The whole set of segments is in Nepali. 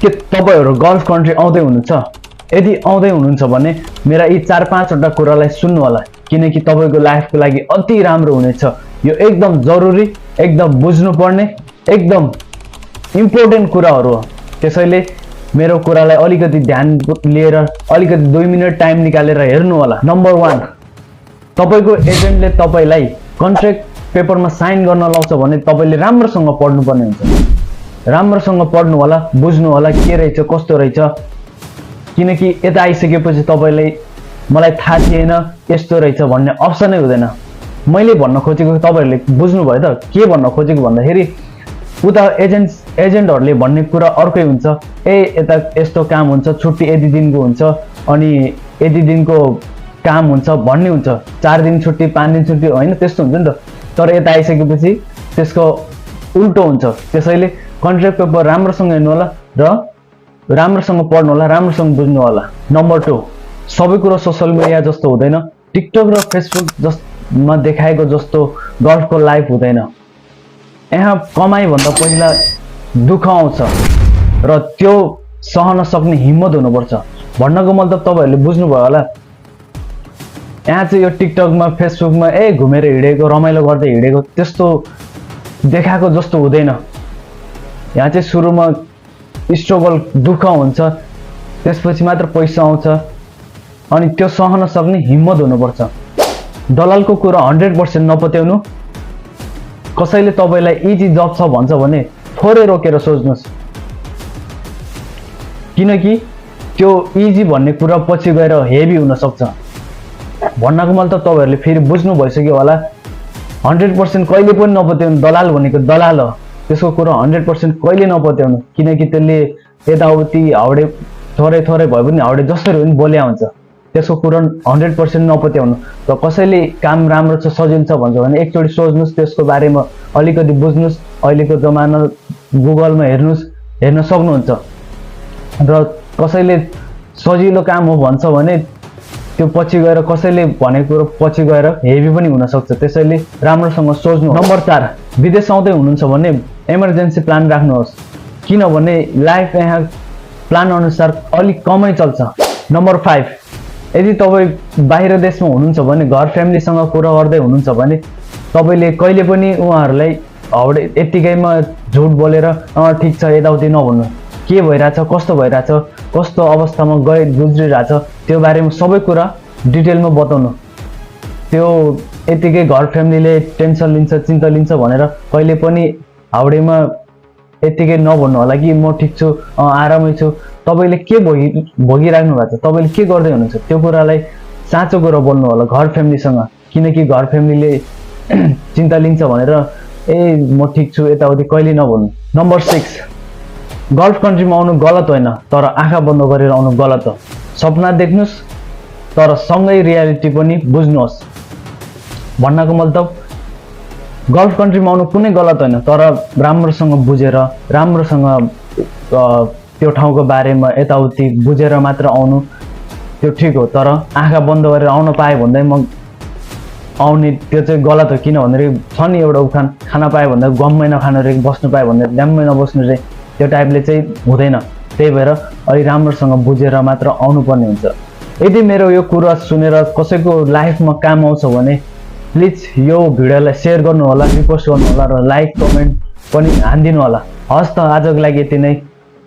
के तपाईहरु गल्फ कन्ट्री आउँदै हुनुहुन्छ? यदि आउँदै हुनुहुन्छ भने मेरा यी 4-5 वटा कुरालाई सुन्नु होला, किनकि तपाईको लाइफको लागि अति राम्रो हुनेछ। यो एकदम जरुरी, एकदम बुझ्नु पर्ने, एकदम इम्पोर्टेन्ट कुराहरु हो। त्यसैले मेरो कुरालाई अलिकति ध्यान लिएर अलिकति 2 मिनेट टाइम निकालेर हेर्नु होला। नम्बर 1, तपाईको एजेन्टले तपाईलाई कन्ट्र्याक्ट पेपरमा साइन गर्न लाउँछ भने तपाईले राम्रोसँग पढ्नु पर्ने हुन्छ। राम्रोसँग पढ्नु होला, बुझ्नु होला के रहेछ कस्तो रहेछ, किनकि यता आइसकेपछि तपाईलाई मलाई थाहा थिएन यस्तो रहेछ भन्ने अप्सनै हुँदैन। मैले भन्न खोजेको तपाईहरुले बुझ्नु भयो त? के भन्न खोजेको भन्दाखेरि उता एजेन्टहरुले भन्ने कुरा अर्कै हुन्छ। यता यस्तो काम हुन्छ, छुट्टी यति दिनको हुन्छ, अनि यति दिनको काम हुन्छ भन्ने हुन्छ। 4 दिन छुट्टी 5 दिन छुट्टी होइन, त्यस्तो हुन्छ नि त। तर यता आइसकेपछि त्यसको उल्टो हुन्छ। त्यसैले कन्ट्र्याक्ट पेपर राम्रोसँग हेर्नु होला र राम्रोसँग पढ्नु होला, राम्रोसँग बुझ्नु होला। नम्बर 2, सबै कुरा सोशल मिडिया जस्तो हुँदैन। टिकटक र फेसबुक जस्तोमा देखाएको जस्तो गल्फको लाइफ हुँदैन। यहाँ कमाई भन्दा पहिला दुःख आउँछ र त्यो सहन सक्ने हिम्मत हुनुपर्छ। भन्नको मतलब तपाईहरुले बुझ्नुभयो होला। यहाँ चाहिँ यो टिकटकमा फेसबुकमा घुमेर हिँडेको, रमाइलो गर्दै हिँडेको त्यस्तो देखाएको जस्तो हुँदैन। यहाँ चाहिँ सुरुमा स्ट्रगल दुःख हुन्छ, त्यसपछि मात्र पैसा आउँछ, अनि त्यो सहन सक्ने हिम्मत हुनुपर्छ। दलालको कुरा 100% नपत्याउनु। कसैले तपाईलाई इजी जब छ भन्छ भने थोरै रोकेर सोच्नुस्, किनकि त्यो इजी भन्ने कुरा पछि गएर हेभी हुन सक्छ। भन्नको मतलब तपाईहरुले फेरि बुझ्नु भइसक्यो होला। 100% कहिले पनि नपत्याउनु। दलाल भनेको दलाल हो, त्यसको कुरा 100% कहिले नपत्याउनु, किनकि त्यसले यताउति हाउडे थोरै थोरै भए पनि हाउडे जसरी पनि बोल्या हुन्छ। त्यसको कुरा 100% नपत्याउनु। र कसैले काम राम्रो छ सजिलो छ भन्छ भने एकचोटि सोच्नुस्, त्यसको बारेमा अलिकति बुझ्नुस्। अहिलेको जमाना गुगलमा हेर्न सक्नुहुन्छ। र कसैले सजिलो काम हो भन्छ भने त्यो पछि गएर कसैले भनेको कुरो पछि गएर हेभी पनि हुन सक्छ। त्यसैले राम्रोसँग सोच्नु। नम्बर 4, विदेश आउँदै हुनुहुन्छ भने इमर्जेन्सी प्लान राख्नुहोस्, किनभने लाइफ यहाँ प्लान अनुसार अलिक कमै चल्छ। नम्बर 5, यदि तपाई बाहिर देशमा हुनुहुन्छ भने घर फ्यामिलीसँग कुरा गर्दै हुनुहुन्छ भने तपाईले कहिले पनि उहाँहरूलाई हाउडे यतिकैमा झुट बोलेर ठिक छ यताउति नभन्नु। के भइराछ, कस्तो भइराछ, कस्तो अवस्थामा गुज्रिरहेछ त्यो बारेमा सबै कुरा डिटेलमा बताउनु। त्यो यतिकै घर फ्यामिलीले टेन्सन लिन्छ, चिन्ता लिन्छ भनेर कहिले पनि हाउडेमा यतिकै नभन्नु होला कि म ठिक छु, आरामै छु। तपाईले के भोगिराख्नु भएको छ, तपाईले के गर्दै हुनुहुन्छ, त्यो कुरालाई साँचो कुरा बोल्नु होला घर फ्यामिलीसँग, किनकि घर फ्यामिलीले चिन्ता लिन्छ भनेर म ठिक छु यताउति कहिले नभन्नु। नम्बर 6, गल्फ कन्ट्रीमा आउनु गलत होइन, तर आँखा बन्द गरेर आउनु गलत हो। सपना देख्नुस्, तर सँगै रियालिटी पनि बुझ्नुहोस्। भन्नको मतलब गल्फ कन्ट्रीमा आउनु कुनै गलत होइन, तर राम्रोसँग बुझेर, राम्रोसँग त्यो ठाउँको बारेमा यताउति बुझेर मात्र आउनु त्यो ठिक हो। तर आँखा बन्द गरेर आउन पाए भन्दै म आउने त्यो चाहिँ गलत हो। किन भन्दाखेरि छ नि एउटा उखान, खाना पाए भन्दा गममै नखानु रे, बस्नु पाए भन्दा ड्याममै नबस्नु रे, त्यो टाइपले चाहिँ हुँदैन। त्यही भएर अलि राम्रोसँग बुझेर मात्र आउनु पर्ने हुन्छ। यदि मेरो यो कुरा सुनेर कसैको लाइफमा काम आउँछ भने प्लिज यो भिडियोलाई सेयर गर्नु होला, रिपोस्ट गर्नु होला र लाइक कमेन्ट पनि हानिदिनु होला। हस् त, आजको लागि यति नै,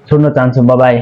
छोड्न चाहन्छु। Bye bye.